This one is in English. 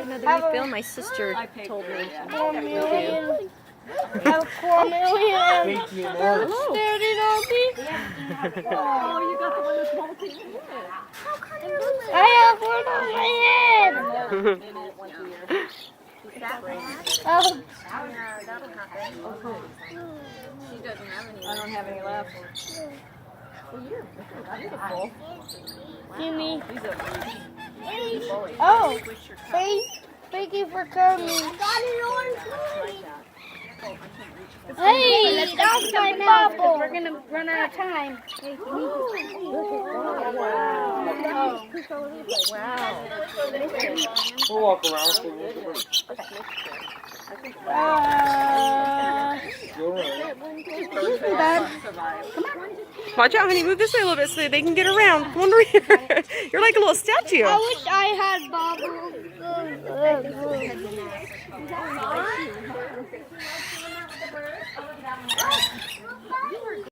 know that we film. My sister told me. 4 million. Have 4 million. Thank you, Lord. Dirty doggy. Oh, you got the one that's molting. I have one on my head. Oh. That'll happen. She doesn't have any. I don't have any left. Well, you're beautiful. Jimmy. He's a Oh. Thank you for coming. Hey, that's my bubble. We're gonna run out of time. wow. We'll walk around for a little bit. Watch out, honey. Move this way a little bit so they can get around. Come on over here. You're like a little statue. I wish I had bubbles.